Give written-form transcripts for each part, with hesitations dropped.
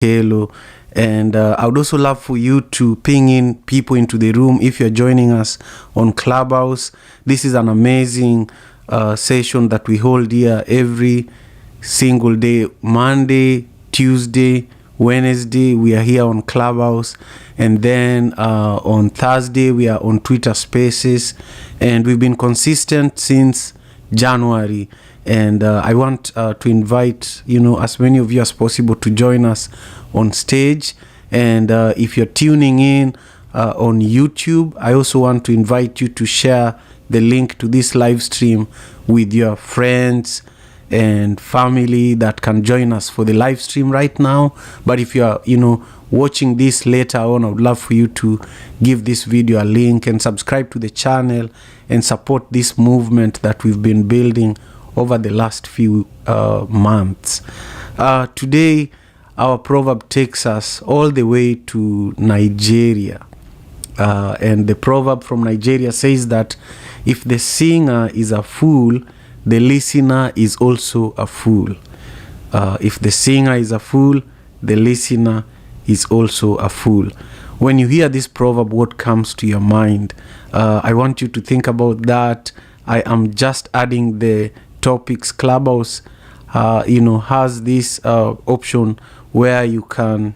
hello. And I would also love for you to ping in people into the room if you're joining us on Clubhouse. This is an amazing session that we hold here every single day. Monday, Tuesday, Wednesday, we are here on Clubhouse. And then on Thursday, we are on Twitter Spaces. And we've been consistent since January. And I want to invite, as many of you as possible to join us on stage. And if you're tuning in on YouTube, I also want to invite you to share the link to this live stream with your friends and family that can join us for the live stream right now. But if you're, watching this later on, I would love for you to give this video a link and subscribe to the channel and support this movement that we've been building over the last few months. Today, our proverb takes us all the way to Nigeria. And the proverb from Nigeria says that if the singer is a fool, the listener is also a fool. If the singer is a fool, the listener is also a fool. When you hear this proverb, what comes to your mind? I want you to think about that. I am just adding the topics. Clubhouse has this option where you can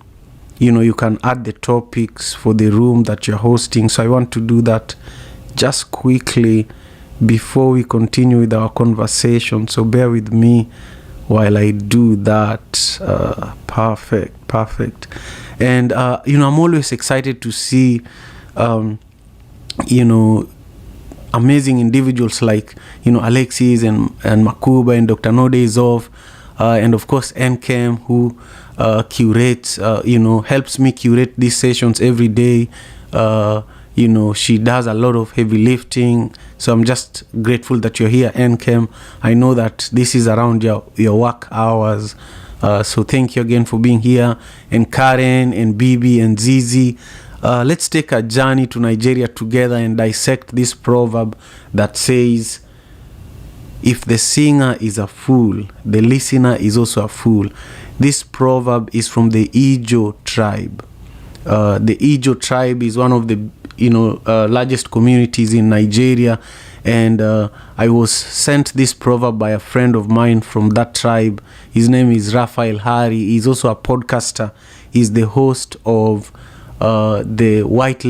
add the topics for the room that you're hosting. So I want to do that just quickly before we continue with our conversation. So bear with me while I do that. Perfect. And I'm always excited to see amazing individuals like Alexis and Makuba and Dr. No Days Off, and of course NCAM, who curates, helps me curate these sessions every day. She does a lot of heavy lifting. So I'm just grateful that you're here, NCAM. I know that this is around your work hours. So thank you again for being here. And Karen and Bibi and Zizi. Let's take a journey to Nigeria together and dissect this proverb that says, if the singer is a fool, the listener is also a fool. This proverb is from the Ijo tribe. The Ijo tribe is one of the largest communities in Nigeria, and I was sent this proverb by a friend of mine from that tribe. His name is Raphael Hari. He's also a podcaster. He's the host of the White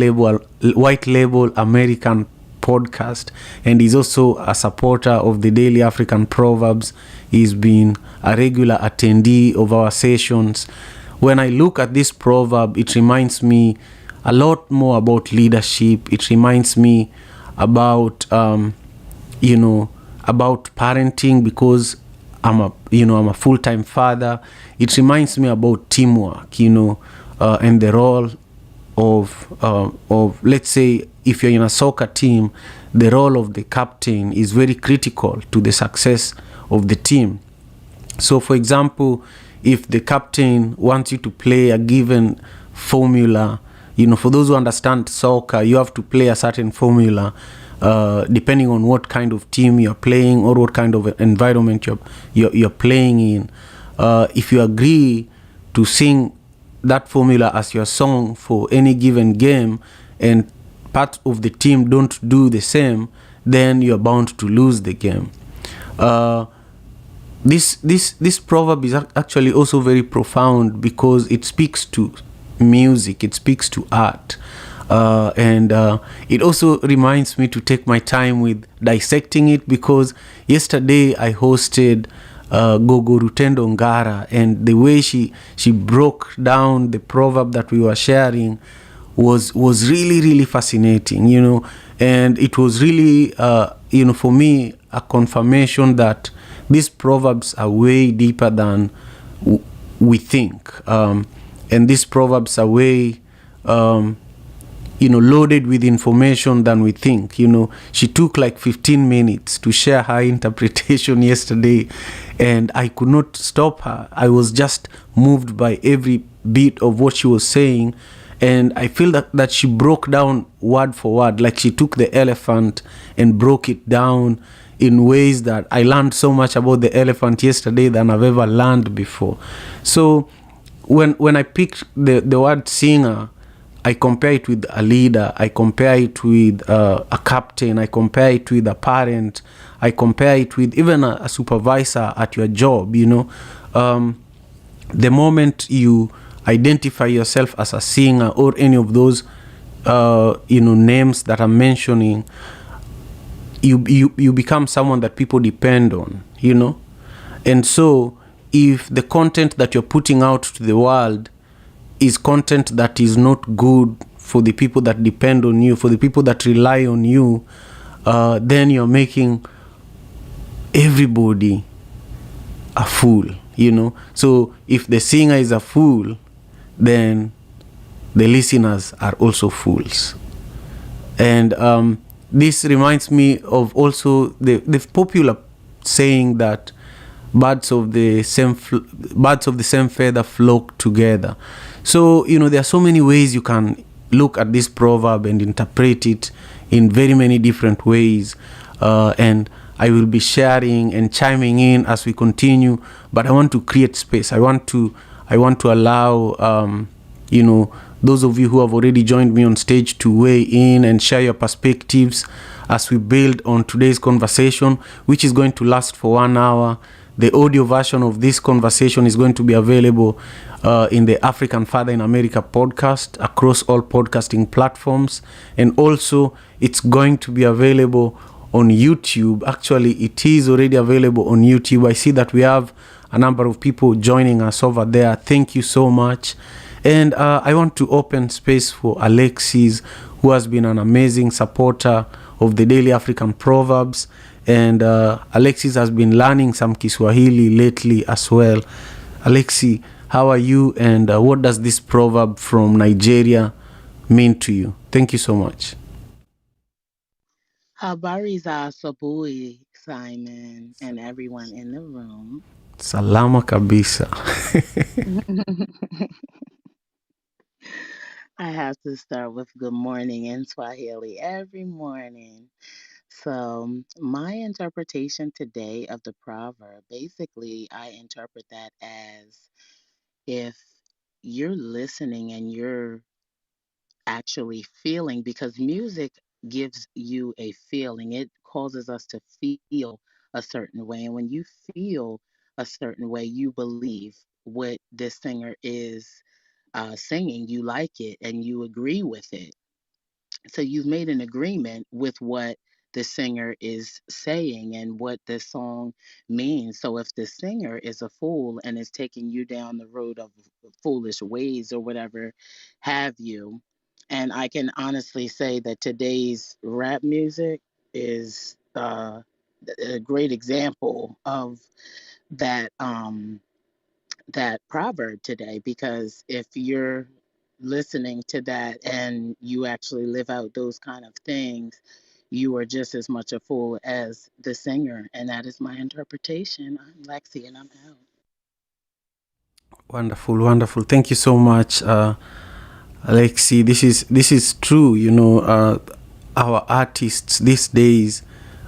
Label American podcast, and he's also a supporter of the Daily African Proverbs. He's been a regular attendee of our sessions. When I look at this proverb, it reminds me a lot more about leadership. It reminds me about about parenting, because I'm a full-time father. It reminds me about teamwork, and the role of let's say if you're in a soccer team, the role of the captain is very critical to the success of the team. So for example, if the captain wants you to play a given formula, for those who understand soccer, you have to play a certain formula depending on what kind of team you're playing or what kind of environment you're playing in. If you agree to sing that formula as your song for any given game, and part of the team don't do the same, then you're bound to lose the game. This proverb is actually also very profound because it speaks to music, it speaks to art, and it also reminds me to take my time with dissecting it, because yesterday I hosted Gogo Rutendo Ngara, and the way she broke down the proverb that we were sharing was really fascinating, and it was really for me a confirmation that these proverbs are way deeper than we think, and these proverbs are way loaded with information than we think. She took like 15 minutes to share her interpretation yesterday, and I could not stop her. I was just moved by every bit of what she was saying, and I feel that she broke down word for word, like she took the elephant and broke it down in ways that I learned so much about the elephant yesterday than I've ever learned before. So when I pick the word singer, I compare it with a leader, I compare it with a captain, I compare it with a parent, I compare it with even a supervisor at your job, you know. The moment you identify yourself as a singer or any of those names that I'm mentioning, you become someone that people depend on, you know. And so if the content that you're putting out to the world is content that is not good for the people that depend on you, for the people that rely on you, then you're making everybody a fool, you know. So if the singer is a fool, then the listeners are also fools. And this reminds me of also the popular saying that birds of the same feather flock together. So, you know, there are so many ways you can look at this proverb and interpret it in very many different ways. And I will be sharing and chiming in as we continue, but I want to create space. I want to allow, those of you who have already joined me on stage to weigh in and share your perspectives as we build on today's conversation, which is going to last for 1 hour. The audio version of this conversation is going to be available in the African Father in America podcast across all podcasting platforms. And also, it's going to be available on YouTube. Actually, it is already available on YouTube. I see that we have a number of people joining us over there. Thank you so much. And I want to open space for Alexis, who has been an amazing supporter of the Daily African Proverbs. And Alexis has been learning some Kiswahili lately as well. Alexi, how are you? And what does this proverb from Nigeria mean to you? Thank you so much. Habari za asubuhi, Simon, and everyone in the room. Salama kabisa. I have to start with good morning in Swahili every morning. So, my interpretation today of the proverb, basically, I interpret that as if you're listening and you're actually feeling, because music gives you a feeling. It causes us to feel a certain way. And when you feel a certain way, you believe what this singer is singing, you like it and you agree with it. So you've made an agreement with what the singer is saying and what this song means. So if the singer is a fool and is taking you down the road of foolish ways or whatever have you, and I can honestly say that today's rap music is a great example of that that proverb today, because if you're listening to that and you actually live out those kind of things, you are just as much a fool as the singer. And that is my interpretation. I'm Lexi and I'm out. Wonderful, wonderful. Thank you so much, Alexi. This is true. You know, our artists these days,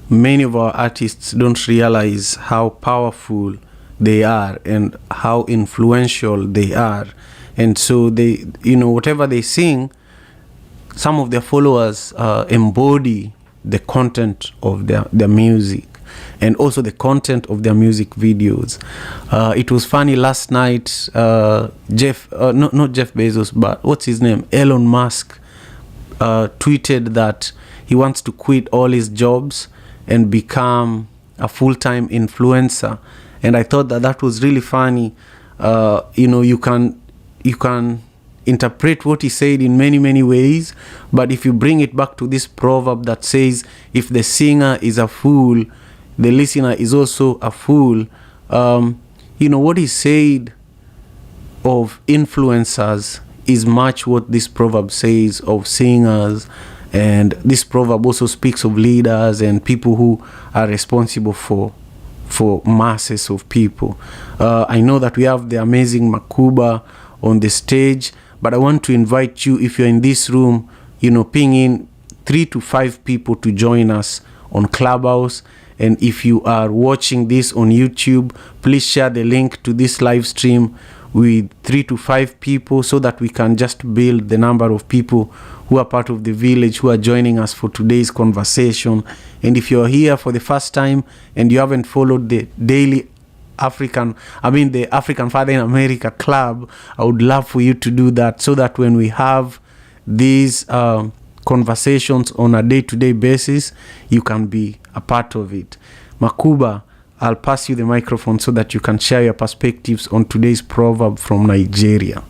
many of our artists don't realize how powerful they are and how influential they are. And so they, you know, whatever they sing, some of their followers embody the content of their music and also the content of their music videos. It was funny last night, not Jeff Bezos, but what's his name? Elon Musk tweeted that he wants to quit all his jobs and become a full-time influencer. And I thought that was really funny. You can interpret what he said in many, many ways, but if you bring it back to this proverb that says, if the singer is a fool, the listener is also a fool, what he said of influencers is much what this proverb says of singers. And this proverb also speaks of leaders and people who are responsible for masses of people. I know that we have the amazing Makuba on the stage, but I want to invite you, if you're in this room, ping in 3 to 5 people to join us on Clubhouse. And if you are watching this on YouTube, please share the link to this live stream with 3 to 5 people so that we can just build the number of people who are part of the village who are joining us for today's conversation. And if you're here for the first time and you haven't followed the daily the African Father in America Club, I would love for you to do that so that when we have these conversations on a day-to-day basis, you can be a part of it. Makuba, I'll pass you the microphone so that you can share your perspectives on today's proverb from Nigeria.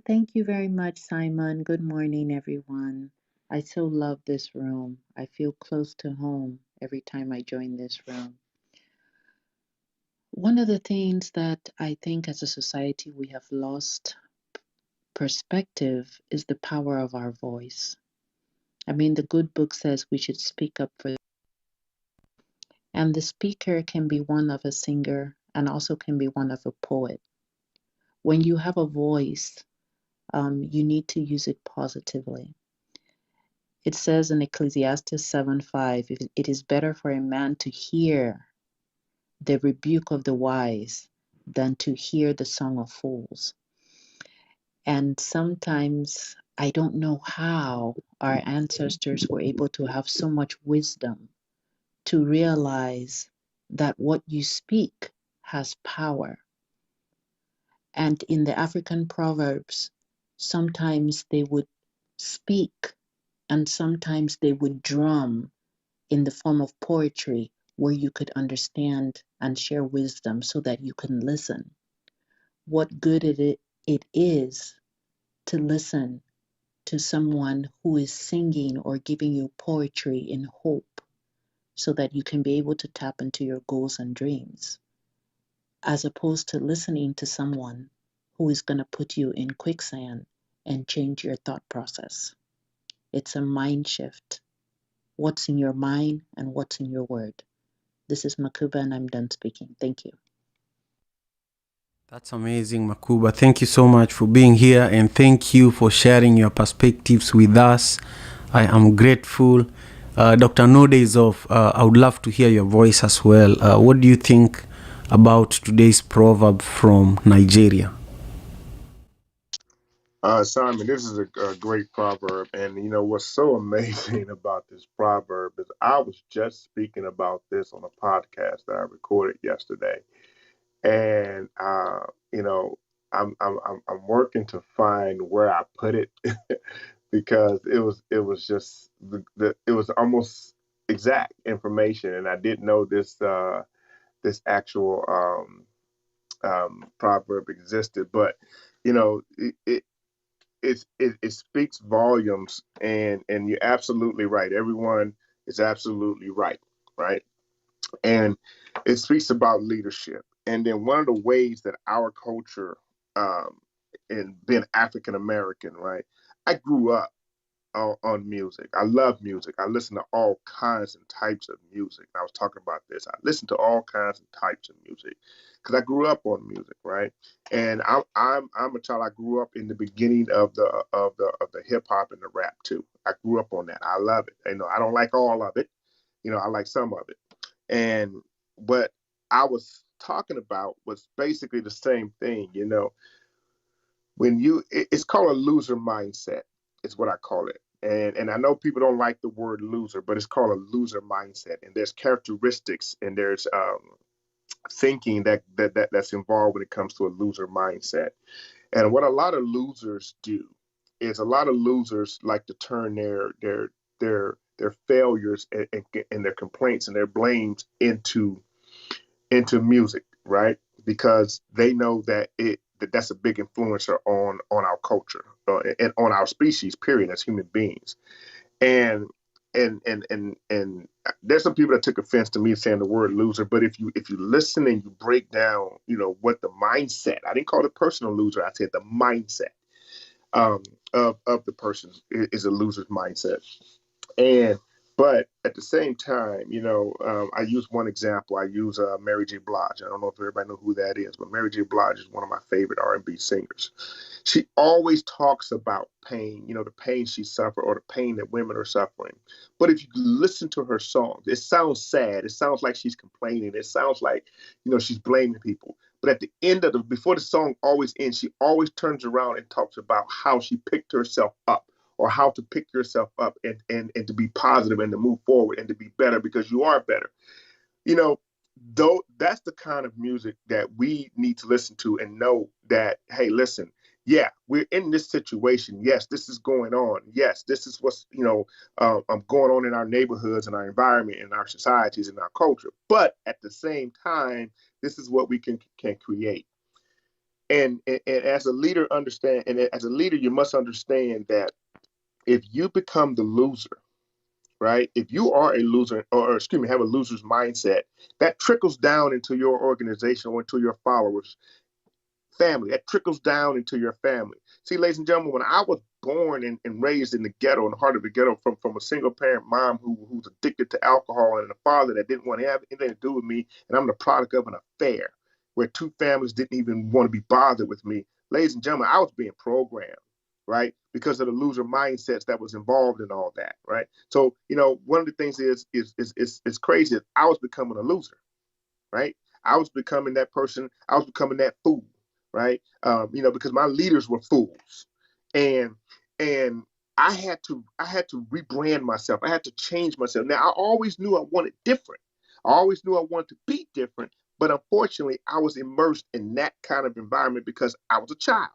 Thank you very much, Simon. Good morning, everyone. I so love this room. I feel close to home every time I join this room. One of the things that I think as a society we have lost perspective is the power of our voice. I mean, the good book says we should speak up for, and the speaker can be one of a singer and also can be one of a poet. When you have a voice, you need to use it positively. It says in Ecclesiastes 7:5, it is better for a man to hear the rebuke of the wise than to hear the song of fools. And sometimes I don't know how our ancestors were able to have so much wisdom to realize that what you speak has power. And in the African proverbs, sometimes they would speak and sometimes they would drum in the form of poetry where you could understand and share wisdom so that you can listen. What good it is to listen to someone who is singing or giving you poetry in hope so that you can be able to tap into your goals and dreams, as opposed to listening to someone who is going to put you in quicksand and change your thought process. It's a mind shift. What's in your mind and what's in your word. This is Makuba and I'm done speaking. Thank you. That's amazing, Makuba. Thank you so much for being here and thank you for sharing your perspectives with us. I am grateful. Dr. Node is off. I would love to hear your voice as well. What do you think about today's proverb from Nigeria? Simon, this is a great proverb. And you know what's so amazing about this proverb is I was just speaking about this on a podcast that I recorded yesterday. And you know, I'm working to find where I put it because it was just it was almost exact information, and I didn't know this actual proverb existed. But you know, it speaks volumes, and you're absolutely right. Everyone is absolutely right, right? And it speaks about leadership. And then one of the ways that our culture, and being African American, right? I grew up on music. I love music. I listen to all kinds and types of music. I was talking about this. I listen to all kinds and types of music because I grew up on music, right? And I'm a child. I grew up in the beginning of the hip hop and the rap too. I grew up on that. I love it. You know, I don't like all of it. You know, I like some of it. And what I was talking about was basically the same thing. You know, when it's called a loser mindset is what I call it. And I know people don't like the word loser, but it's called a loser mindset. And there's characteristics and there's thinking that's involved when it comes to a loser mindset. And what a lot of losers do is a lot of losers like to turn their failures and their complaints and their blames into music, right? Because they know that's a big influencer on our culture, and on our species, period, as human beings. And and there's some people that took offense to me saying the word loser, but if you listen and you break down, you know, what the mindset, I didn't call it personal loser, I said the mindset of the person is a loser's mindset. And but at the same time, you know, I use one example. I use Mary J. Blige. I don't know if everybody know who that is, but Mary J. Blige is one of my favorite R&B singers. She always talks about pain, you know, the pain she suffered or the pain that women are suffering. But if you listen to her songs, it sounds sad. It sounds like she's complaining. It sounds like, you know, she's blaming people. But at the end of before the song always ends, she always turns around and talks about how she picked herself up, or how to pick yourself up, and to be positive and to move forward and to be better, because you are better. You know, though, that's the kind of music that we need to listen to and know that, hey, listen, yeah, we're in this situation. Yes, this is going on. Yes, this is what's, going on in our neighborhoods and our environment and our societies and our culture. But at the same time, this is what we can create. And as a leader, understand, and as a leader, you must understand that if you become the loser, right? If you are a loser, or excuse me, have a loser's mindset, that trickles down into your organization or into your followers, family. That trickles down into your family. See, ladies and gentlemen, when I was born and raised in the ghetto, in the heart of the ghetto, from a single parent mom who's addicted to alcohol, and a father that didn't want to have anything to do with me, and I'm the product of an affair where two families didn't even want to be bothered with me. Ladies and gentlemen, I was being programmed, right? Because of the loser mindsets that was involved in all that, right? So, one of the things is crazy. I was becoming a loser, right? I was becoming that person. I was becoming that fool, right? Because my leaders were fools, and and I had to rebrand myself. I had to change myself. Now, I always knew I wanted different. I always knew I wanted to be different, but unfortunately, I was immersed in that kind of environment because I was a child,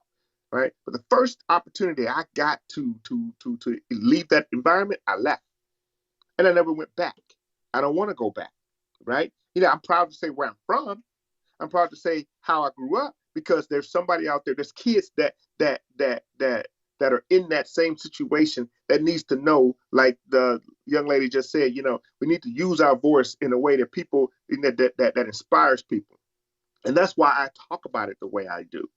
right? But the first opportunity I got to leave that environment, I left, and I never went back. I don't want to go back, right? I'm proud to say where I'm from. I'm proud to say how I grew up, because there's somebody out there, there's kids that are in that same situation that needs to know, like the young lady just said, we need to use our voice in a way that people that inspires people. And that's why I talk about it the way I do.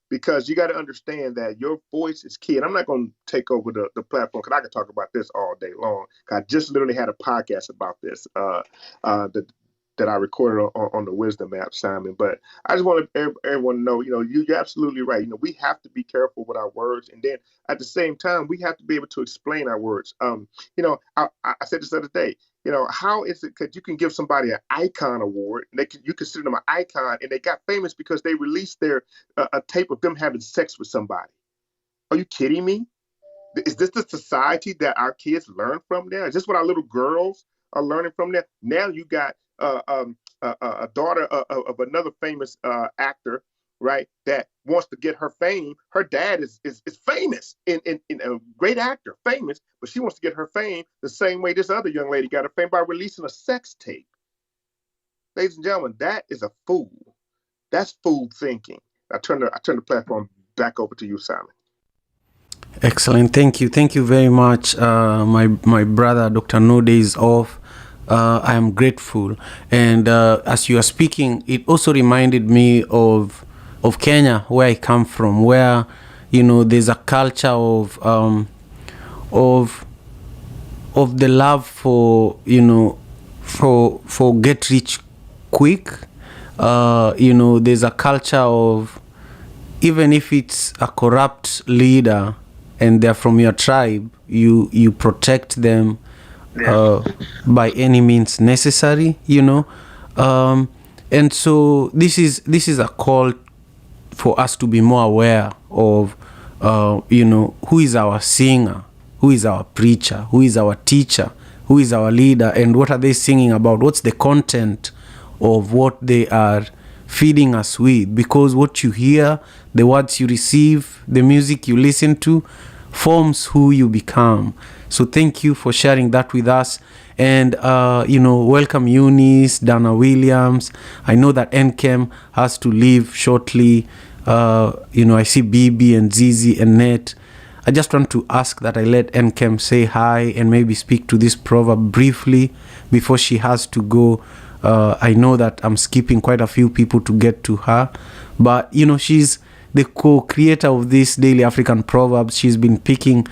Because you got to understand that your voice is key. And I'm not going to take over the platform, because I can talk about this all day long. I just literally had a podcast about this that I recorded on the Wisdom app, Simon. But I just want everyone to know, you're absolutely right. We have to be careful with our words. And then at the same time, we have to be able to explain our words. I said this the other day, how is it that you can give somebody an icon award, and you consider them an icon, and they got famous because they released a tape of them having sex with somebody? Are you kidding me? Is this the society that our kids learn from now? Is this what our little girls are learning from now? Now you got a daughter of another famous actor, right? That wants to get her fame. Her dad is famous, in a great actor, famous, but she wants to get her fame the same way this other young lady got her fame, by releasing a sex tape. Ladies and gentlemen, that is a fool. That's fool thinking. I turn the platform back over to you, Simon. Excellent. Thank you very much. My brother, Dr. No Days Off. I am grateful. And as you are speaking, it also reminded me of Kenya, where I come from, where there's a culture of the love for for get rich quick. There's a culture of, even if it's a corrupt leader and they're from your tribe, you protect them by any means necessary. And so this is a call for us to be more aware of who is our singer, who is our preacher, who is our teacher, who is our leader, and what are they singing about, what's the content of what they are feeding us with. Because what you hear, the words you receive, the music you listen to, forms who you become. So thank you for sharing that with us. And welcome Eunice, Dana Williams. I know that Nkem has to leave shortly. I see Bibi and Zizi and Ned. I just want to ask that I let Nkem say hi and maybe speak to this proverb briefly before she has to go. I know that I'm skipping quite a few people to get to her, but she's the co-creator of this Daily African Proverbs. She's been picking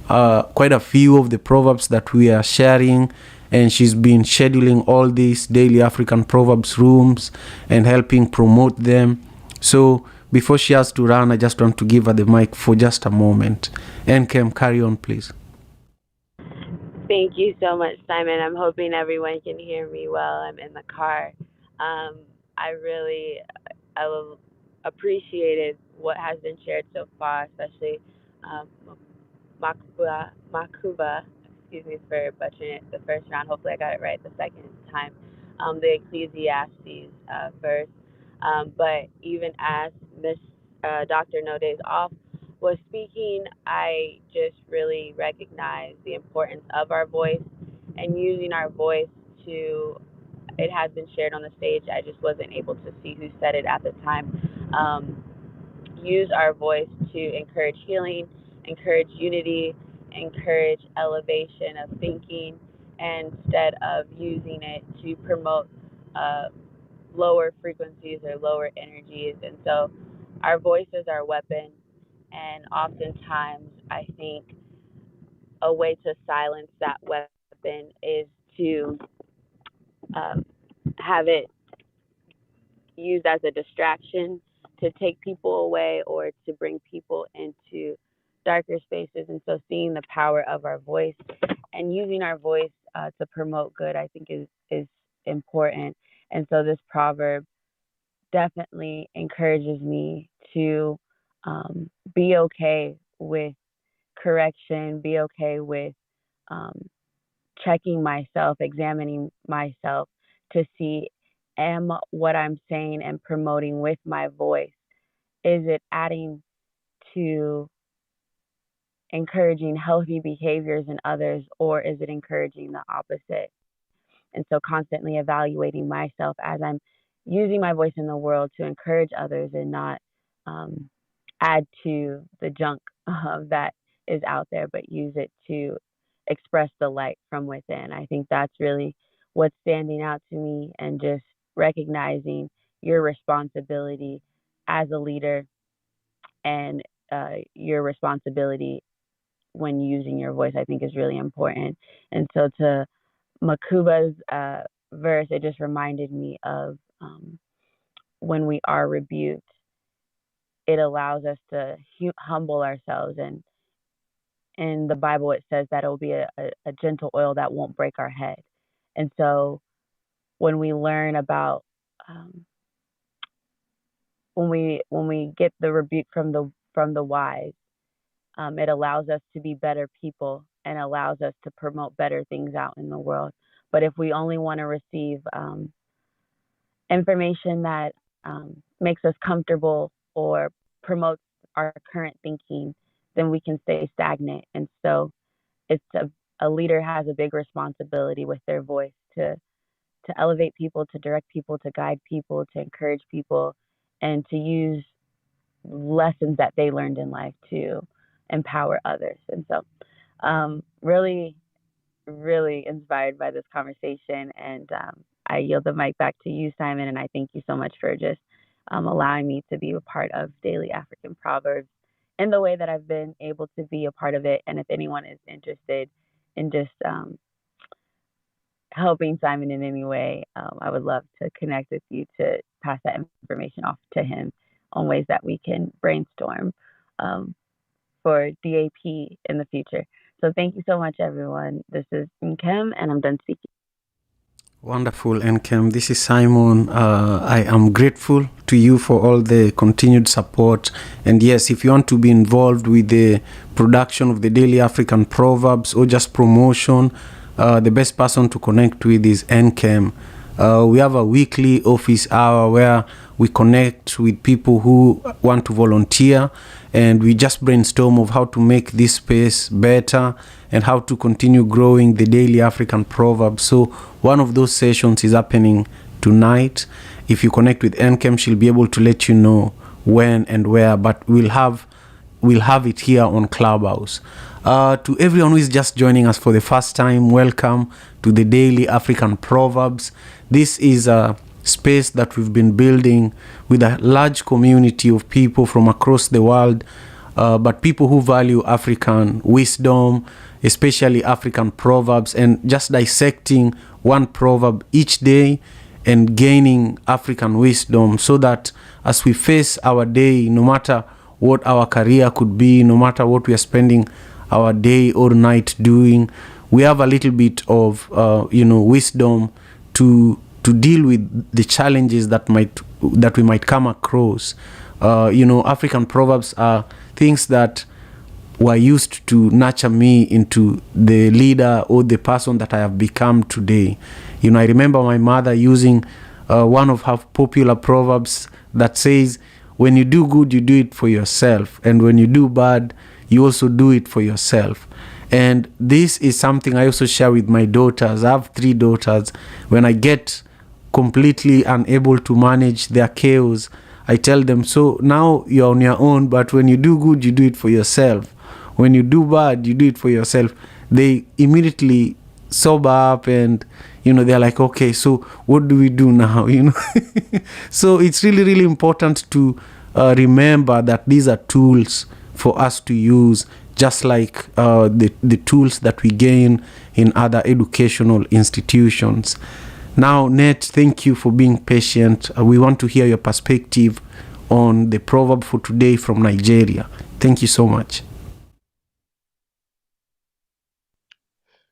quite a few of the proverbs that we are sharing, and she's been scheduling all these Daily African Proverbs rooms and helping promote them. So before she has to run, I just want to give her the mic for just a moment. Nkem, carry on, please. Thank you so much, Simon. I'm hoping everyone can hear me well. I'm in the car. I really appreciated what has been shared so far, especially um, Makuba, excuse me for butchering it the first round. Hopefully, I got it right the second time. The Ecclesiastes verse. But even as Miss Dr. No Days Off was speaking, I just really recognized the importance of our voice and using our voice to. It has been shared on the stage. I just wasn't able to see who said it at the time. Use our voice to encourage healing, encourage unity, encourage elevation of thinking, instead of using it to promote uh, lower frequencies or lower energies. And so our voice is our weapon. And oftentimes, I think a way to silence that weapon is to um, have it used as a distraction to take people away or to bring people into darker spaces. And so seeing the power of our voice and using our voice to promote good, I think is important. And so this proverb definitely encourages me to be okay with correction, be okay with um, checking myself, examining myself to see, am what I'm saying and promoting with my voice, is it adding to encouraging healthy behaviors in others, or is it encouraging the opposite? And so constantly evaluating myself as I'm using my voice in the world to encourage others and not um, add to the junk that is out there, but use it to express the light from within. I think that's really what's standing out to me, and just recognizing your responsibility as a leader and your responsibility when using your voice, I think is really important. And so to Makuba's verse, it just reminded me of when we are rebuked, it allows us to humble ourselves. And in the Bible, it says that it will be a gentle oil that won't break our head. And so when we learn about when we get the rebuke from the wise, it allows us to be better people and allows us to promote better things out in the world. But if we only want to receive information that makes us comfortable or promotes our current thinking, then we can stay stagnant. And so it's a leader has a big responsibility with their voice to elevate people, to direct people, to guide people, to encourage people, and to use lessons that they learned in life to empower others. And so really, really inspired by this conversation. And I yield the mic back to you, Simon. And I thank you so much for just allowing me to be a part of Daily African Proverbs in the way that I've been able to be a part of it. And if anyone is interested in just helping Simon in any way, I would love to connect with you to pass that information off to him on ways that we can brainstorm for DAP in the future. So thank you so much, everyone. This is Nkem, and I'm done speaking. Wonderful, Nkem. This is Simon. I am grateful to you for all the continued support. And yes, if you want to be involved with the production of the Daily African Proverbs or just promotion, the best person to connect with is Nkem. We have a weekly office hour where we connect with people who want to volunteer, and we just brainstorm of how to make this space better and how to continue growing the Daily African Proverbs. So one of those sessions is happening tonight. If you connect with Nkem, she'll be able to let you know when and where, but we'll have it here on Clubhouse. To everyone who is just joining us for the first time, welcome to the Daily African Proverbs. This is a space that we've been building with a large community of people from across the world, but people who value African wisdom, especially African proverbs, and just dissecting one proverb each day and gaining African wisdom, so that as we face our day, no matter what our career could be, no matter what we are spending our day or night doing, we have a little bit of wisdom to deal with the challenges that might that we might come across. African proverbs are things that were used to nurture me into the leader or the person that I have become today. I remember my mother using one of her popular proverbs that says, when you do good, you do it for yourself, and when you do bad, you also do it for yourself. And this is something I also share with my daughters. I have 3 daughters. When I get completely unable to manage their chaos, I tell them, so now you're on your own, but when you do good, you do it for yourself. When you do bad, you do it for yourself. They immediately sober up, and they're like, okay, so what do we do now? So it's really, really important to remember that these are tools for us to use, just like the tools that we gain in other educational institutions. Now, Nate, thank you for being patient. We want to hear your perspective on the proverb for today from Nigeria. Thank you so much.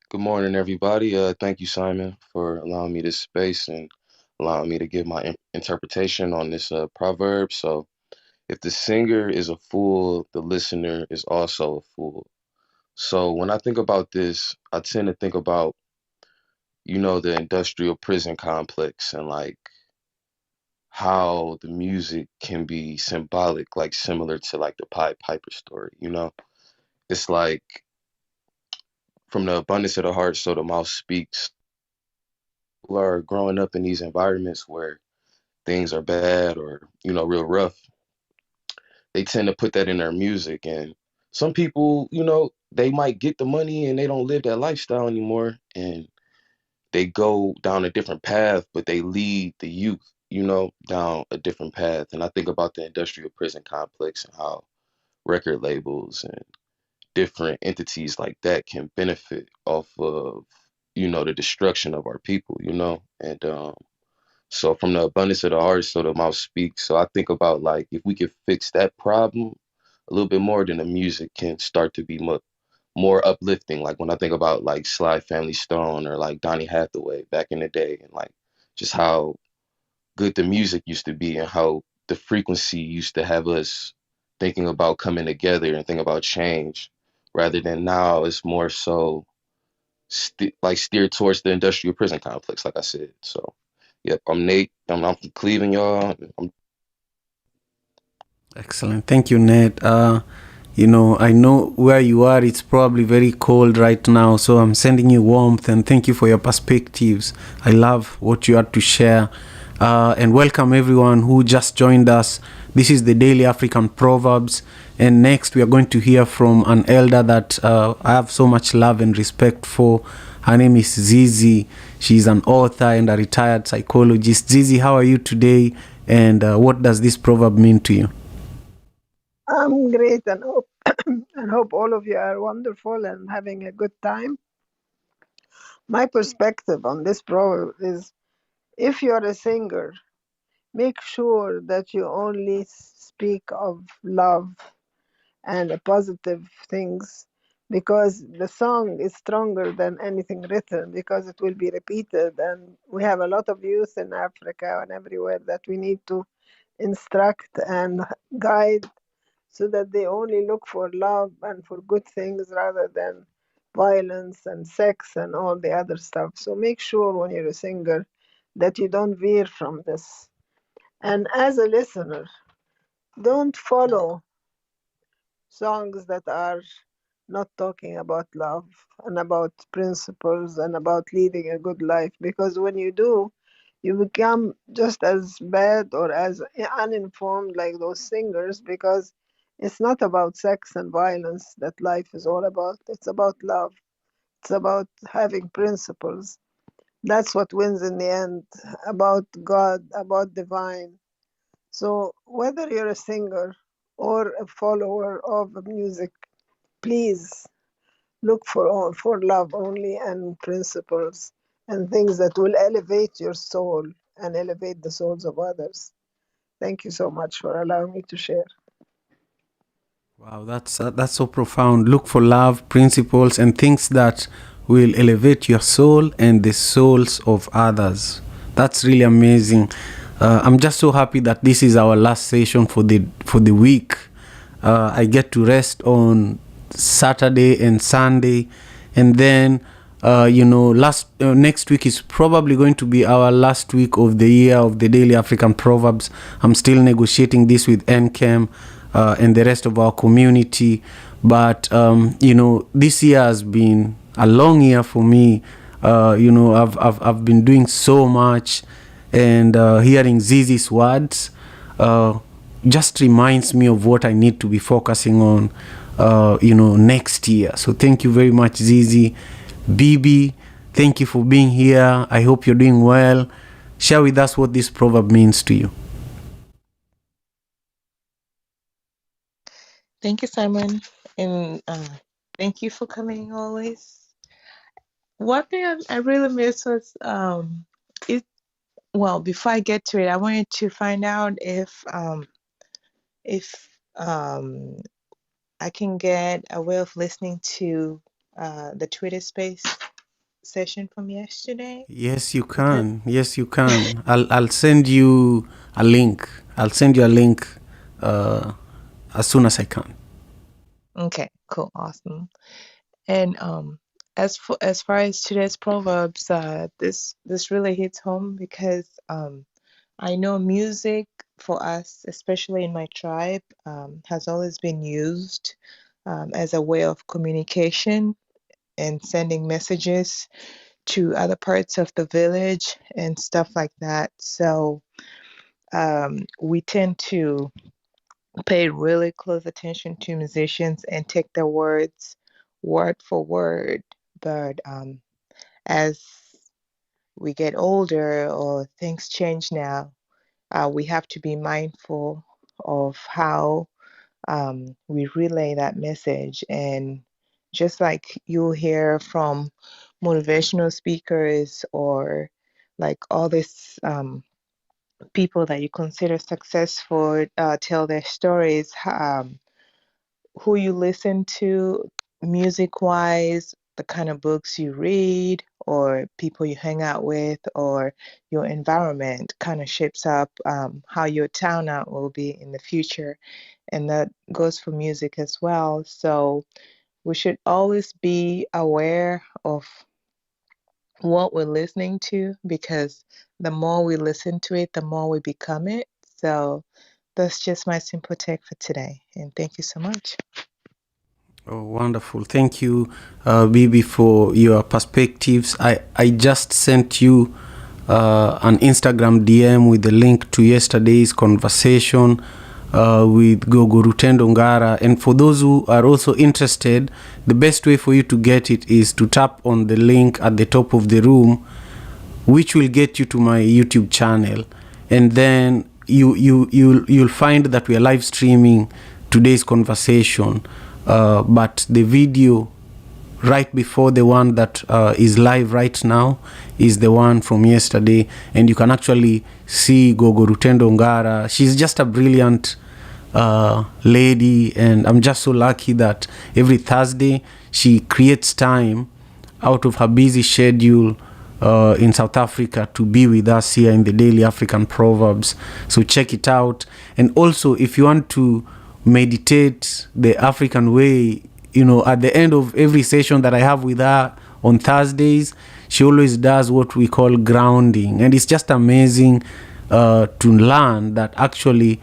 Good morning, everybody. Thank you, Simon, for allowing me this space and allowing me to give my interpretation on this proverb. So, if the singer is a fool, the listener is also a fool. So, when I think about this, I tend to think about, the industrial prison complex and like how the music can be symbolic, like similar to like the Pied Piper story. It's like from the abundance of the heart, so the mouth speaks. People are growing up in these environments where things are bad or, real rough. They tend to put that in their music. And some people, they might get the money and they don't live that lifestyle anymore. And they go down a different path, but they lead the youth, down a different path. And I think about the industrial prison complex and how record labels and different entities like that can benefit off of, the destruction of our people. And so from the abundance of the heart, so the mouth speaks. So I think about like if we could fix that problem a little bit more, then the music can start to be more uplifting. Like when I think about like Sly Family Stone or like Donny Hathaway back in the day, and like just how good the music used to be and how the frequency used to have us thinking about coming together and thinking about change, rather than now it's more so like steered towards the industrial prison complex, like I said. So, yep, I'm Nate. I'm from Cleveland, y'all. Excellent. Thank you, Ned. I know where you are. It's probably very cold right now, so I'm sending you warmth, and thank you for your perspectives. I love what you had to share. And welcome everyone who just joined us. This is the Daily African Proverbs, and next we are going to hear from an elder that I have so much love and respect for. Her name is Zizi. She's an author and a retired psychologist. Zizi, how are you today, and what does this proverb mean to you? I'm great and hope and hope all of you are wonderful and having a good time. My perspective on this proverb is, if you're a singer, make sure that you only speak of love and positive things, because the song is stronger than anything written, because it will be repeated, and we have a lot of youth in Africa and everywhere that we need to instruct and guide, so that they only look for love and for good things rather than violence and sex and all the other stuff. So make sure when you're a singer that you don't veer from this. And as a listener, don't follow songs that are not talking about love and about principles and about leading a good life, because when you do, you become just as bad or as uninformed like those singers, because it's not about sex and violence that life is all about. It's about love. It's about having principles. That's what wins in the end, about God, about divine. So whether you're a singer or a follower of music, please look for love only and principles and things that will elevate your soul and elevate the souls of others. Thank you so much for allowing me to share. Wow, that's so profound. Look for love, principles, and things that will elevate your soul and the souls of others. That's really amazing. I'm just so happy that this is our last session for the week. I get to rest on Saturday and Sunday, and then next week is probably going to be our last week of the year of the Daily African Proverbs. I'm still negotiating this with NCAM and the rest of our community, but this year has been a long year for me. I've been doing so much, and hearing Zizi's words just reminds me of what I need to be focusing on next year. So thank you very much, Zizi. Bibi, thank you for being here. I hope you're doing well. Share with us what this proverb means to you. Thank you, Simon, and thank you for coming always. One thing I really miss was before I get to it, I wanted to find out if I can get a way of listening to the Twitter Space session from yesterday. Yes, you can. Yes, you can. I'll send you a link. As soon as I can. Okay, cool, awesome. And as far as today's Proverbs, this really hits home because I know music for us, especially in my tribe, has always been used as a way of communication and sending messages to other parts of the village and stuff like that. So we tend to pay really close attention to musicians and take their words word for word. But as we get older or things change now, we have to be mindful of how we relay that message. And just like you'll hear from motivational speakers or like all these people that you consider successful tell their stories, who you listen to music wise, the kind of books you read, or people you hang out with, or your environment kind of shapes up how your town out will be in the future. And that goes for music as well. So we should always be aware of what we're listening to, because the more we listen to it, the more we become it. So that's just my simple take for today. And thank you so much. Oh, wonderful. Thank you, Bibi, for your perspectives. I just sent you an Instagram DM with the link to yesterday's conversation with Gogo Rutendo Ngara. And for those who are also interested, the best way for you to get it is to tap on the link at the top of the room, which will get you to my YouTube channel. And then you'll find that we are live streaming today's conversation. But the video right before the one that is live right now is the one from yesterday, and you can actually see Gogo Rutendo Ngara. She's just a brilliant lady, and I'm just so lucky that every Thursday she creates time out of her busy schedule in South Africa to be with us here in the Daily African Proverbs. So check it out. And also, if you want to meditate the African way, at the end of every session that I have with her on Thursdays, she always does what we call grounding. And it's just amazing to learn that actually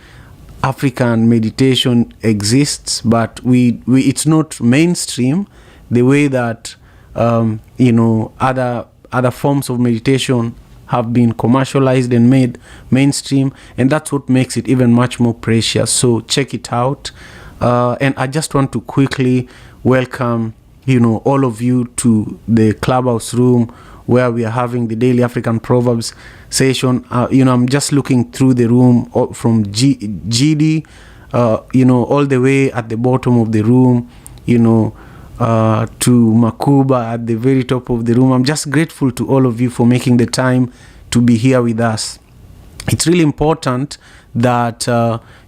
African meditation exists, but we it's not mainstream the way that other forms of meditation have been commercialized and made mainstream, and that's what makes it even much more precious. So check it out. And I just want to quickly welcome all of you to the Clubhouse room where we are having the Daily African Proverbs session. I'm just looking through the room from GD all the way at the bottom of the room, to Makuba at the very top of the room. I'm just grateful to all of you for making the time to be here with us. It's really important that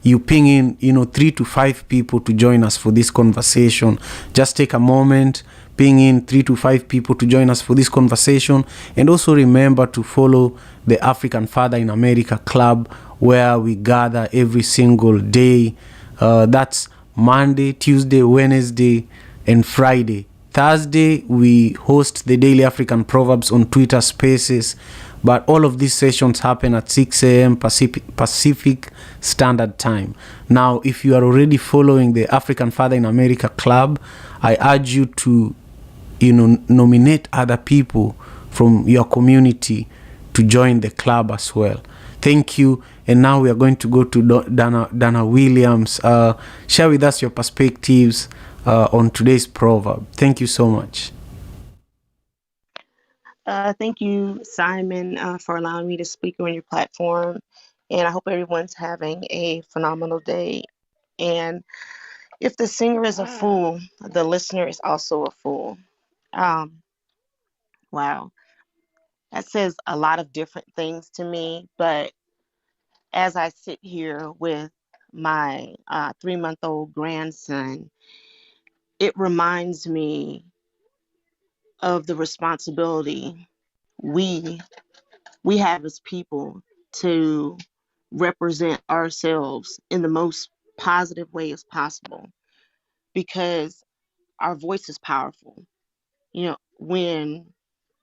you ping in, 3 to 5 people to join us for this conversation. Just take a moment, ping in 3 to 5 people to join us for this conversation. And also remember to follow the African Father in America Club, where we gather every single day. That's Monday, Tuesday, Wednesday, and Friday. Thursday, we host the Daily African Proverbs on Twitter Spaces. But all of these sessions happen at 6 a.m. Pacific Standard Time. Now, if you are already following the African Father in America Club, I urge you to, nominate other people from your community to join the club as well. Thank you. And now we are going to go to Dana Williams. Share with us your perspectives on today's proverb. Thank you so much. Thank you, Simon, for allowing me to speak on your platform. And I hope everyone's having a phenomenal day. And if the singer is a fool, the listener is also a fool. Um, wow. That says a lot of different things to me. But as I sit here with my 3-month-old grandson, it reminds me of the responsibility we we have as people to represent ourselves in the most positive way as possible, because our voice is powerful. When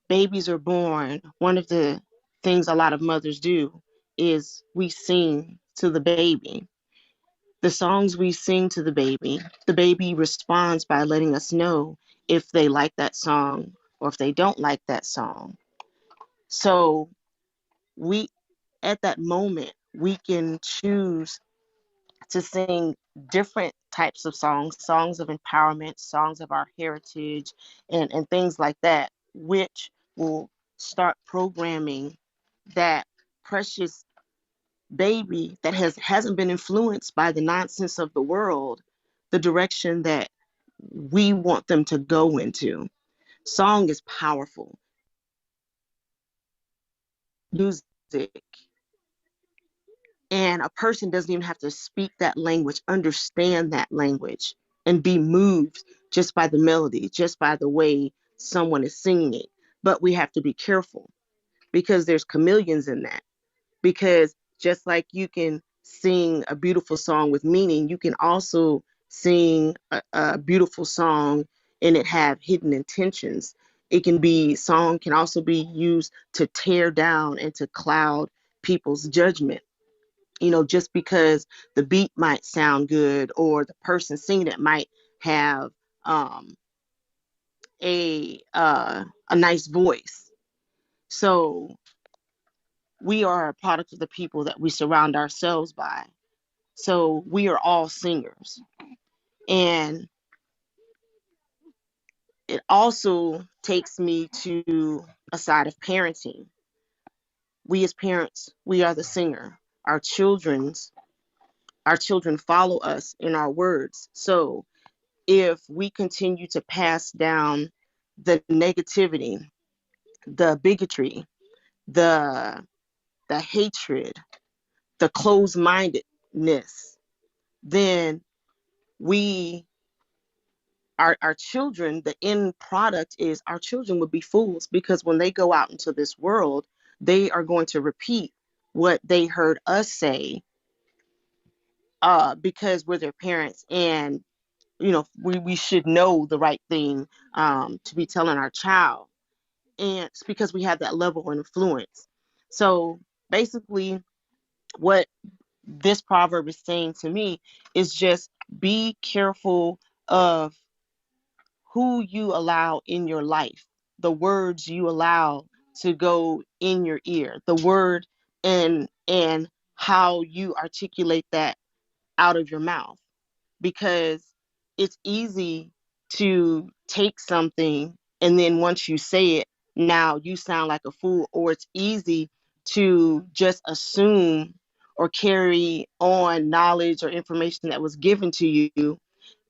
babies are born, one of the things a lot of mothers do is we sing to the baby. The songs we sing to the baby responds by letting us know if they like that song or if they don't like that song. So we, at that moment, we can choose to sing different types of songs of empowerment, songs of our heritage, and things like that, which will start programming that precious baby that hasn't been influenced by the nonsense of the world, the direction that we want them to go into. Song is powerful. Music. And a person doesn't even have to speak that language, understand that language, and be moved just by the melody, just by the way someone is singing it. But we have to be careful, because there's chameleons in that. Because just like you can sing a beautiful song with meaning, you can also sing a beautiful song and it have hidden intentions. Song can also be used to tear down and to cloud people's judgment. Just because the beat might sound good or the person singing it might have um, a nice voice. So we are a product of the people that we surround ourselves by. So we are all singers. And it also takes me to a side of parenting. We as parents, we are the singer. Our children follow us in our words. So if we continue to pass down the negativity, the bigotry, the hatred, the closed-mindedness, then we our children, the end product is our children would be fools, because when they go out into this world, they are going to repeat what they heard us say, because we're their parents, and we should know the right thing to be telling our child, and it's because we have that level of influence. So basically, what this proverb is saying to me is just be careful of who you allow in your life, the words you allow to go in your ear, the word and how you articulate that out of your mouth, because it's easy to take something and then once you say it, now you sound like a fool, or it's easy to just assume or carry on knowledge or information that was given to you.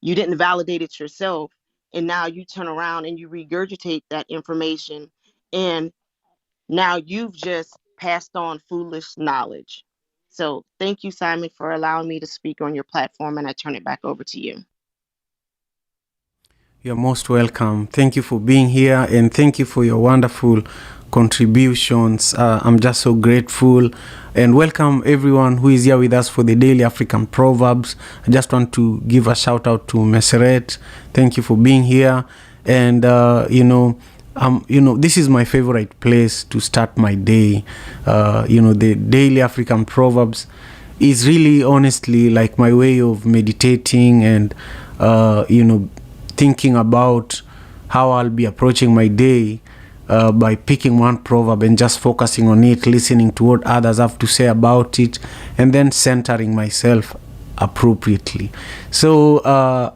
You didn't validate it yourself, and now you turn around and you regurgitate that information, and now you've just passed on foolish knowledge. So thank you, Simon, for allowing me to speak on your platform, and I turn it back over to you. You're most welcome. Thank you for being here, and thank you for your wonderful contributions. I'm just so grateful. And welcome everyone who is here with us for the Daily African Proverbs. I just want to give a shout out to Meseret. Thank you for being here. And this is my favorite place to start my day. The Daily African Proverbs is really honestly like my way of meditating and thinking about how I'll be approaching my day by picking one proverb and just focusing on it, listening to what others have to say about it, and then centering myself appropriately. So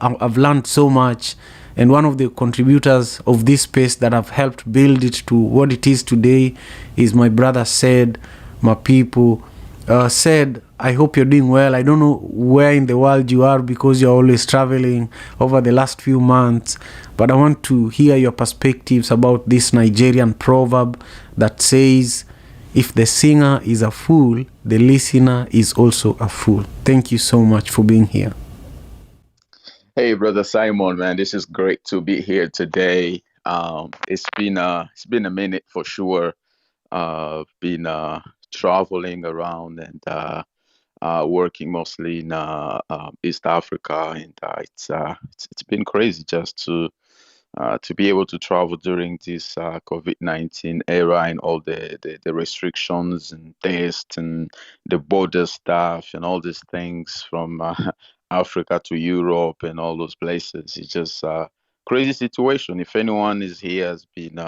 I've learned so much, and one of the contributors of this space that have helped build it to what it is today is my brother Said, my people. Said, I hope you're doing well. I don't know where in the world you are because you're always traveling over the last few months, but I want to hear your perspectives about this Nigerian proverb that says, if the singer is a fool, the listener is also a fool. Thank you so much for being here. Hey, brother Simon, man, this is great to be here today. It's been a minute for sure. Been traveling around and working mostly in East Africa, and it's been crazy just to be able to travel during this COVID-19 era and all the restrictions and tests and the border stuff and all these things from Africa to Europe and all those places. It's just a crazy situation. If anyone is here has been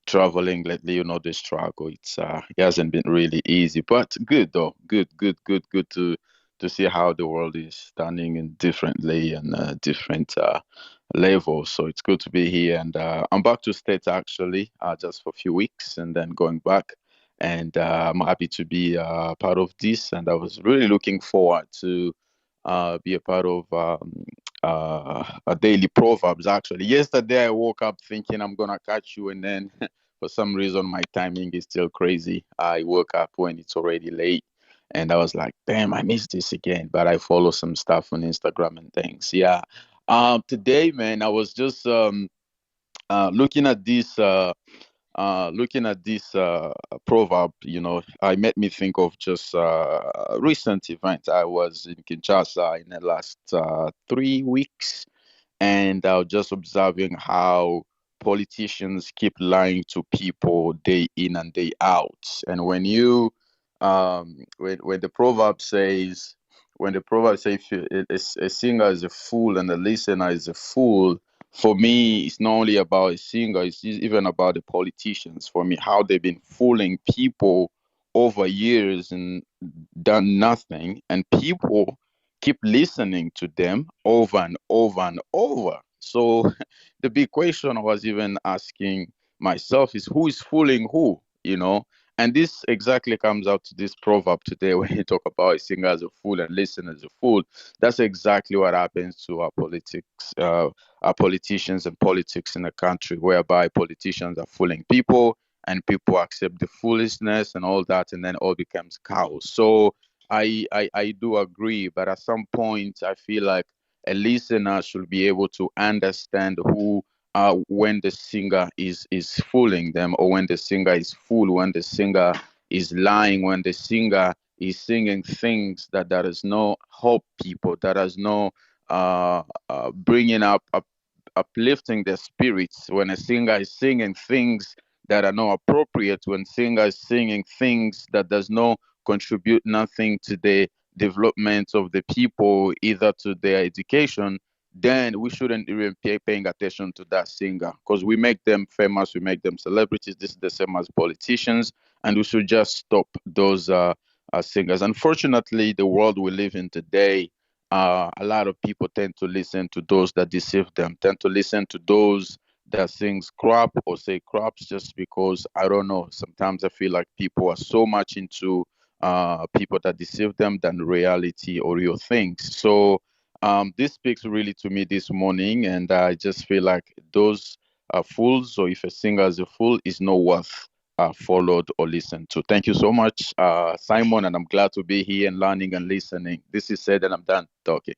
traveling lately, you know the struggle. It hasn't been really easy, but good though. Good to see how the world is standing in differently and different level. So it's good to be here. And I'm back to States actually, just for a few weeks and then going back. And I'm happy to be part of this. And I was really looking forward to be a part of a daily Proverbs actually. Yesterday I woke up thinking I'm going to catch you. And then for some reason, my timing is still crazy. I woke up when it's already late. And I was like, damn, I missed this again. But I follow some stuff on Instagram and things. Yeah. Today, man, I was just looking at this proverb. You know, I made me think of just a recent event. I was in Kinshasa in the last 3 weeks, and I was just observing how politicians keep lying to people day in and day out. And when the proverb says, if a singer is a fool and a listener is a fool, for me, it's not only about a singer, it's even about the politicians. For me, how they've been fooling people over years and done nothing, and people keep listening to them over and over and over. So the big question I was even asking myself is, who is fooling who, you know? And this exactly comes out to this proverb today when you talk about a singer as a fool and listener as a fool. That's exactly what happens to our politicians and politics in the country, whereby politicians are fooling people and people accept the foolishness and all that, and then all becomes chaos. So I do agree, but at some point I feel like a listener should be able to understand who when the singer is fooling them, or when the singer is fool, when the singer is lying, when the singer is singing things that is no hope people, that is no bringing up uplifting their spirits, when a singer is singing things that are not appropriate, when singer is singing things that does not contribute nothing to the development of the people, either to their education, then we shouldn't even be paying attention to that singer, because we make them famous, we make them celebrities. This is the same as politicians, and we should just stop those singers. Unfortunately, the world we live in today, a lot of people tend to listen to those that deceive them, tend to listen to those that sings crap or say craps, just because, I don't know, sometimes I feel like people are so much into people that deceive them than reality or real things. So this speaks really to me this morning, and I just feel like those are fools. So if a singer is a fool, is not worth followed or listened to. Thank you so much, Simon, and I'm glad to be here and learning and listening. This is said, and I'm done talking.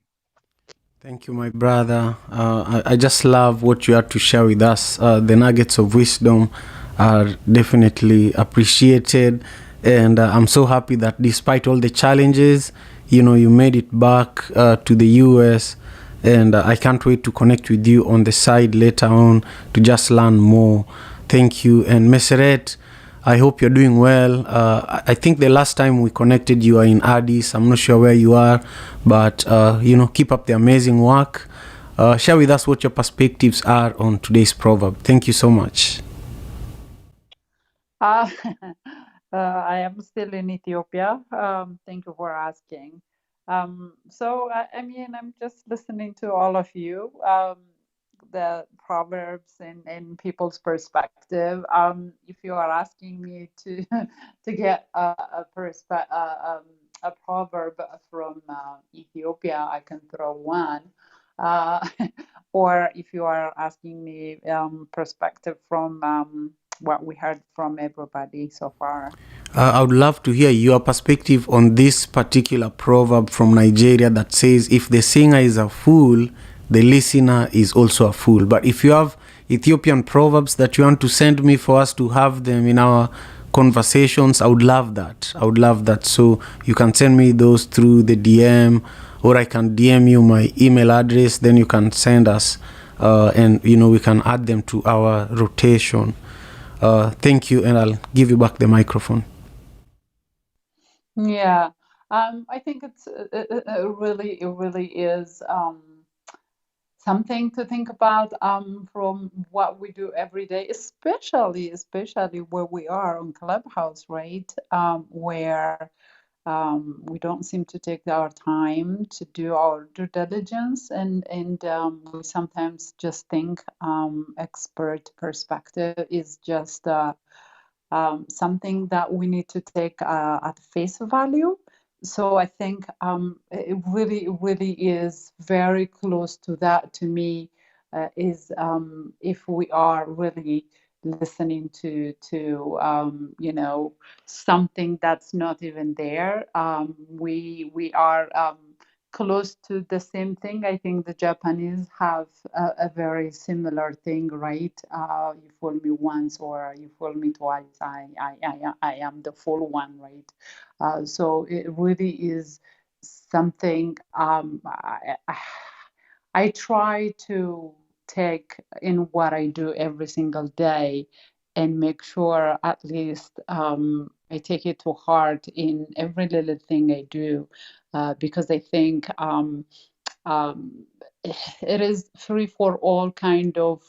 Thank you, my brother. I just love what you had to share with us. The nuggets of wisdom are definitely appreciated. And I'm so happy that despite all the challenges, you made it back to the US. And I can't wait to connect with you on the side later on to just learn more. Thank you. And Meseret, I hope you're doing well. I think the last time we connected, you are in Addis. I'm not sure where you are, but keep up the amazing work. Share with us what your perspectives are on today's proverb. Thank you so much. I am still in Ethiopia. Thank you for asking. So, I'm just listening to all of you, the proverbs and people's perspective. If you are asking me to to get a proverb from Ethiopia, I can throw one. Or if you are asking me perspective from what we heard from everybody so far. I would love to hear your perspective on this particular proverb from Nigeria that says, if the singer is a fool, the listener is also a fool. But if you have Ethiopian proverbs that you want to send me for us to have them in our conversations, I would love that. So you can send me those through the DM, or I can DM you my email address. Then you can send us, and we can add them to our rotation. Thank you, and I'll give you back the microphone. Yeah, I think it really is something to think about from what we do every day, especially where we are on Clubhouse, right? Where we don't seem to take our time to do our due diligence, and we sometimes just think expert perspective is just something that we need to take at face value. So I think it really is very close to that to me, is if we are really listening to something that's not even there, we are close to the same thing. I think the Japanese have a very similar thing, right? You fool me once or you fool me twice, I am the full one, right? So it really is something I try to take in what I do every single day and make sure at least I take it to heart in every little thing I do, because I think um, it is free for all kind of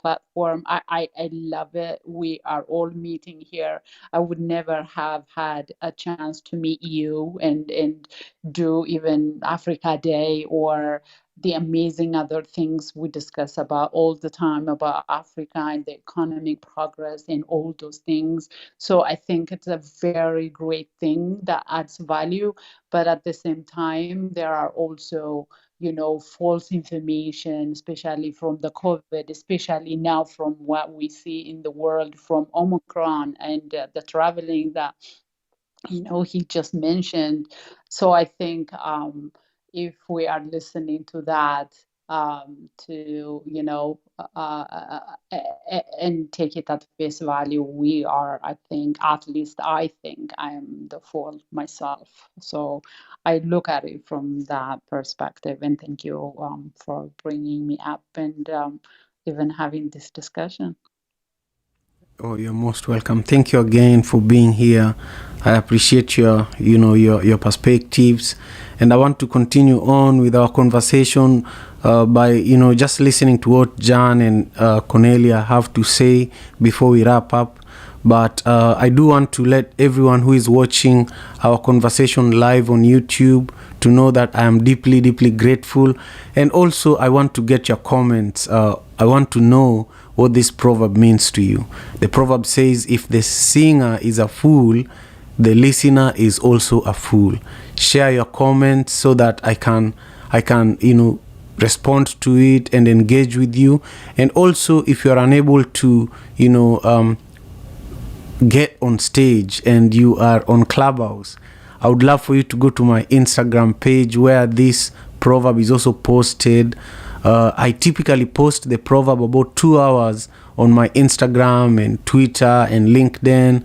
platform. I love it. We are all meeting here. I would never have had a chance to meet you and do even Africa Day or the amazing other things we discuss about all the time about Africa and the economic progress and all those things. So I think it's a very great thing that adds value, but at the same time there are also false information, especially from the COVID, especially now from what we see in the world from Omicron and the traveling that he just mentioned. So I think if we are listening to that, to and take it at face value, we are, I think, at least I think I am the fool myself. So I look at it from that perspective, and thank you for bringing me up and even having this discussion. Oh, you're most welcome. Thank you again for being here. I appreciate your perspectives, and I want to continue on with our conversation by just listening to what John and Cornelia have to say before we wrap up. But I do want to let everyone who is watching our conversation live on YouTube to know that I am deeply, deeply grateful. And also, I want to get your comments. I want to know what this proverb means to you. The proverb says, if the singer is a fool, the listener is also a fool. Share your comments so that I can respond to it and engage with you. And also, if you're unable to get on stage and you are on Clubhouse, I would love for you to go to my Instagram page where this proverb is also posted. I typically post the proverb about 2 hours on my Instagram and Twitter and LinkedIn,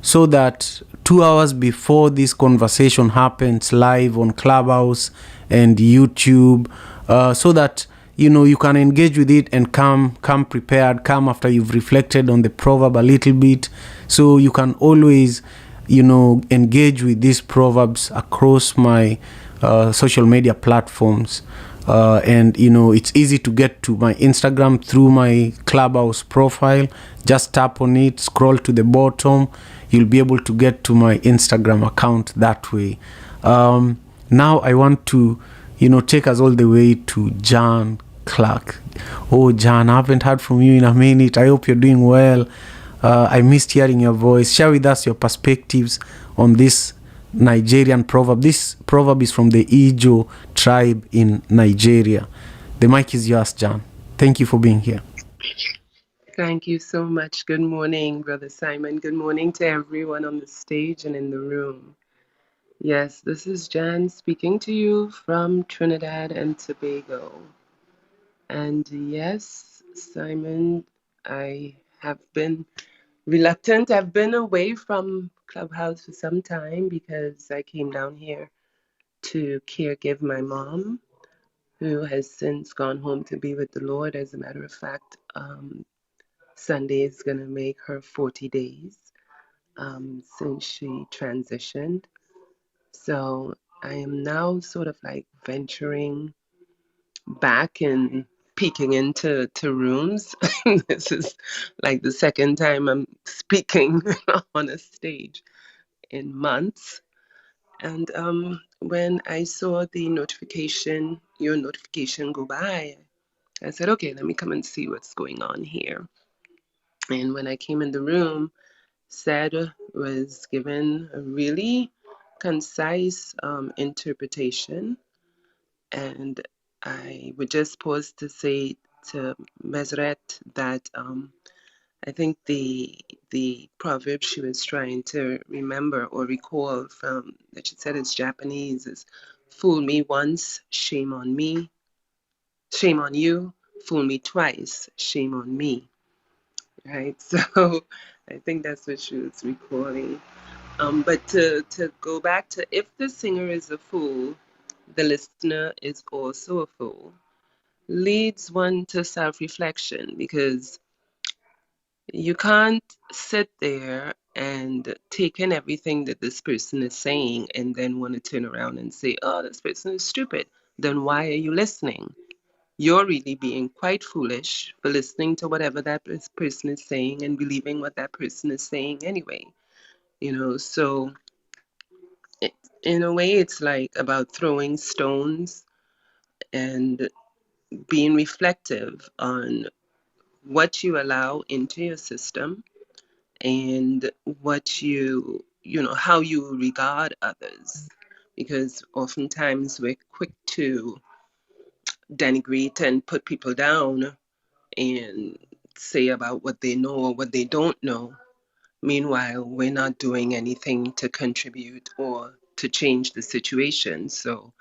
so that 2 hours before this conversation happens live on Clubhouse and YouTube, so that you can engage with it and come prepared, come after you've reflected on the proverb a little bit, so you can always engage with these proverbs across my social media platforms. And it's easy to get to my Instagram through my Clubhouse profile. Just tap on it, scroll to the bottom, you'll be able to get to my Instagram account that way. Now I want to take us all the way to John Clark. Oh, John, I haven't heard from you in a minute. I hope you're doing well. I missed hearing your voice. Share with us your perspectives on this Nigerian proverb. This proverb is from the Ijo tribe in Nigeria. The mic is yours, John. Thank you for being here. Thank you so much. Good morning, Brother Simon. Good morning to everyone on the stage and in the room. Yes, this is Jan speaking to you from Trinidad and Tobago. And yes, Simon, I have been reluctant. I've been away from Clubhouse for some time because I came down here to caregive my mom, who has since gone home to be with the Lord. As a matter of fact, Sunday is going to make her 40 days since she transitioned. So I am now sort of like venturing back and peeking into rooms. This is like the second time I'm speaking on a stage in months. And when I saw your notification go by, I said, okay, let me come and see what's going on here. And when I came in the room, Said was given a really concise interpretation. And I would just pause to say to Mesret that I think the proverb she was trying to remember or recall from that she said is Japanese is fool me once, shame on me, shame on you, fool me twice, shame on me. Right? So I think that's what she was recalling. But to go back to if the singer is a fool, the listener is also a fool, leads one to self-reflection, because you can't sit there and take in everything that this person is saying and then want to turn around and say, oh, this person is stupid. Then why are you listening? You're really being quite foolish for listening to whatever that person is saying and believing what that person is saying anyway. So in a way, it's like about throwing stones and being reflective on what you allow into your system and what how you regard others. Because oftentimes we're quick to denigrate and put people down and say about what they know or what they don't know. Meanwhile, we're not doing anything to contribute or to change the situation. So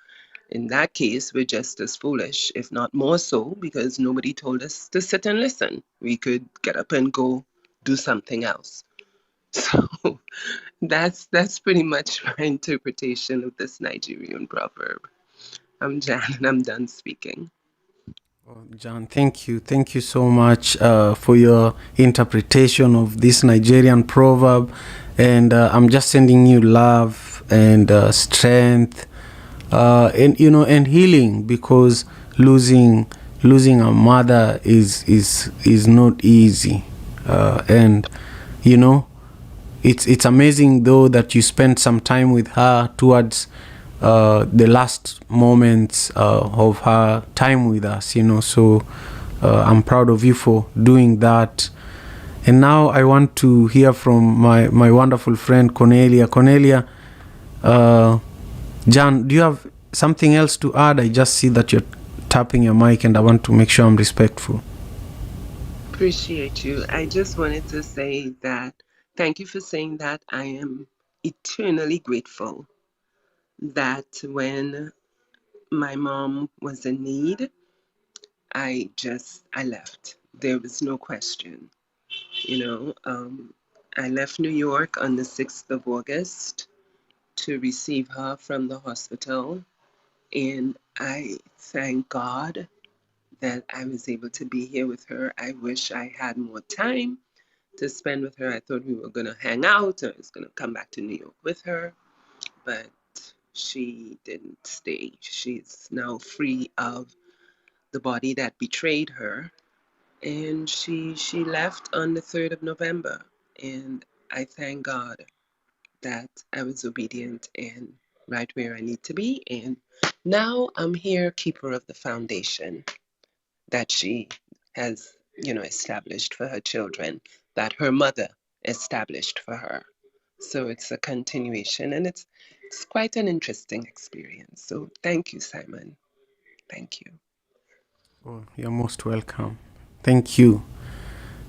in that case, we're just as foolish, if not more so, because nobody told us to sit and listen. We could get up and go do something else. So that's pretty much my interpretation of this Nigerian proverb. I'm Jan and I'm done speaking. John, thank you. Thank you so much for your interpretation of this Nigerian proverb. And I'm just sending you love and strength and healing, because losing a mother is not easy. And it's amazing though that you spent some time with her towards the last moments of her time with us, so I'm proud of you for doing that. And now I want to hear from my wonderful friend Cornelia. Jan, do you have something else to add? I just see that you're tapping your mic and I want to make sure I'm respectful. Appreciate you. I just wanted to say that thank you for saying that. I am eternally grateful that when my mom was in need, I left. There was no question. You know, I left New York on the 6th of August to receive her from the hospital. And I thank God that I was able to be here with her. I wish I had more time to spend with her. I thought we were going to hang out. I was going to come back to New York with her, but she didn't stay. She's now free of the body that betrayed her. And she left on the 3rd of November. And I thank God that I was obedient and right where I need to be. And now I'm here, keeper of the foundation that she has, established for her children, that her mother established for her. So it's a continuation, and it's quite an interesting experience. So thank you, Simon. Thank you. Oh, you're most welcome. Thank you.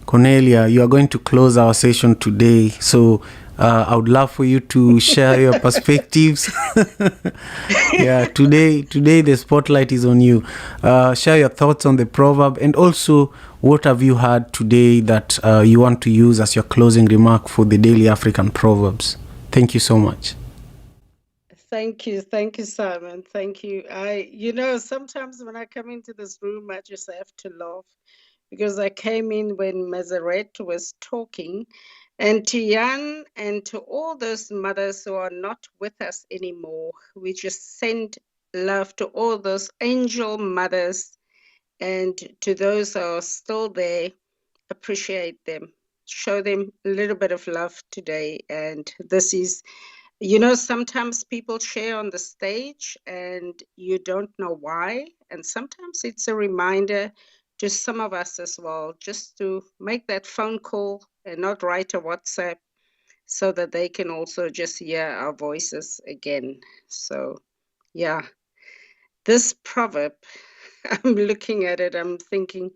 Cornelia, you are going to close our session today. So I would love for you to share your perspectives. Yeah, today the spotlight is on you. Share your thoughts on the proverb, and also what have you heard today that you want to use as your closing remark for the Daily African Proverbs. Thank you so much. Thank you, Simon. Thank you. Sometimes when I come into this room, I just have to laugh because I came in when Mazarette was talking, and to Jan and to all those mothers who are not with us anymore, we just send love to all those angel mothers, and to those who are still there, appreciate them. Show them a little bit of love today. And this is, sometimes people share on the stage and you don't know why. And sometimes it's a reminder to some of us as well, just to make that phone call and not write a WhatsApp so that they can also just hear our voices again. So, yeah, this proverb, I'm looking at it, I'm thinking,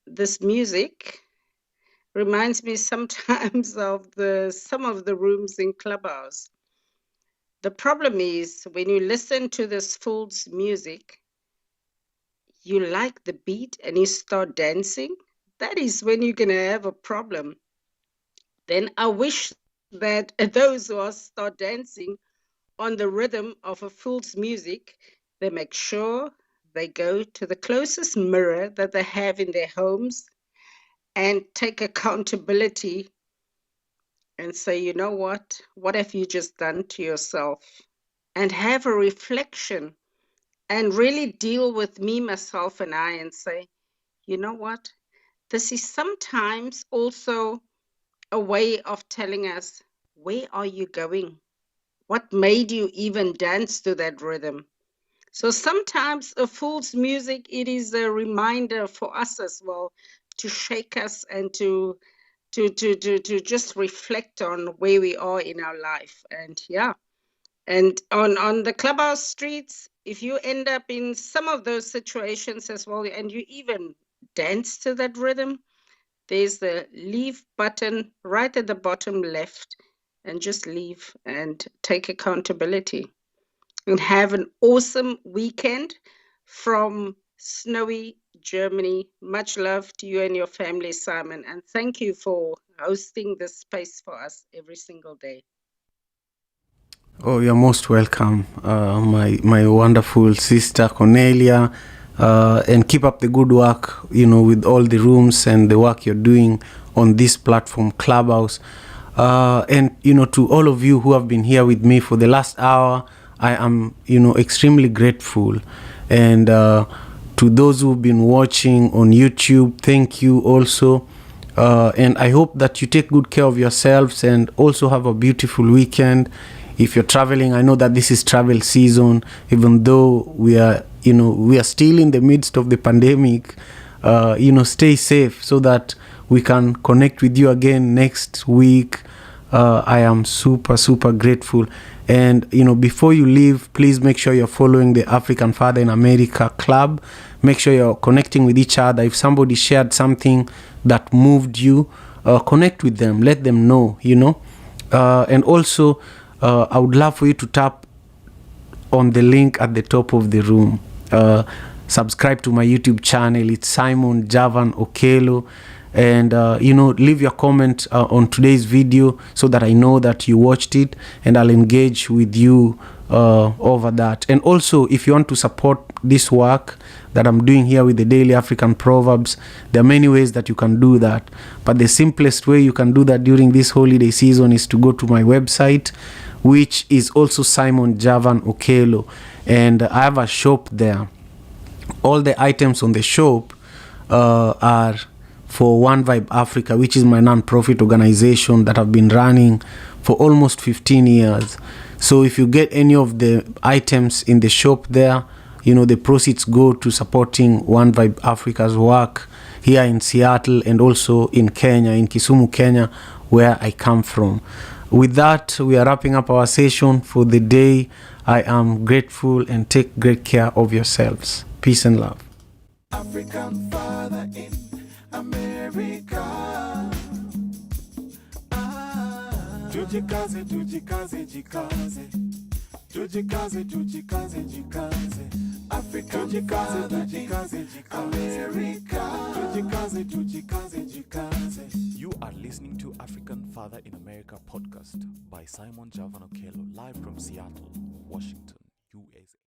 this music reminds me sometimes of some of the rooms in Clubhouse. The problem is when you listen to this fool's music, you like the beat and you start dancing. That is when you're going to have a problem. Then I wish that those who start dancing on the rhythm of a fool's music, they make sure they go to the closest mirror that they have in their homes and take accountability and say, you know what have you just done to yourself? And have a reflection and really deal with me, myself, and I and say, you know what? This is sometimes also a way of telling us, where are you going? What made you even dance to that rhythm? So sometimes a fool's music, it is a reminder for us as well to shake us and to just reflect on where we are in our life. And yeah, and on the Clubhouse streets, if you end up in some of those situations as well, and you even dance to that rhythm, there's the leave button right at the bottom left, and just leave and take accountability. And have an awesome weekend from snowy Germany. Much love to you and your family, Simon. And thank you for hosting this space for us every single day. Oh, you're most welcome, my wonderful sister Cornelia, and keep up the good work, with all the rooms and the work you're doing on this platform, Clubhouse. And, to all of you who have been here with me for the last hour, I am, extremely grateful. And to those who've been watching on YouTube, thank you also. And I hope that you take good care of yourselves and also have a beautiful weekend. If you're traveling, I know that this is travel season, even though we are still in the midst of the pandemic. Stay safe so that we can connect with you again next week. I am super, super grateful. And, before you leave, please make sure you're following the African Father in America Club. Make sure you're connecting with each other. If somebody shared something that moved you, connect with them. Let them know, and also, I would love for you to tap on the link at the top of the room. Subscribe to my YouTube channel. It's Simon Javan Okelo. And, leave your comment on today's video so that I know that you watched it, and I'll engage with you over that. And also, if you want to support this work that I'm doing here with the Daily African Proverbs, there are many ways that you can do that. But the simplest way you can do that during this holiday season is to go to my website, which is also Simon Javan Okelo. And I have a shop there. All the items on the shop are for One Vibe Africa, which is my non-profit organization that I've been running for almost 15 years. So if you get any of the items in the shop there, the proceeds go to supporting One Vibe Africa's work here in Seattle and also in Kenya, in Kisumu, Kenya, where I come from. With that, we are wrapping up our session for the day. I am grateful, and take great care of yourselves. Peace and love. African Father in America. Tujikaze, tujikaze, jikaze. Tujikaze, tujikaze, jikaze. African Father, tujikaze, America. Tujikaze, tujikaze, jikaze. You are listening to African Father in America podcast by Simon Javan Okelo, live from Seattle, Washington, USA.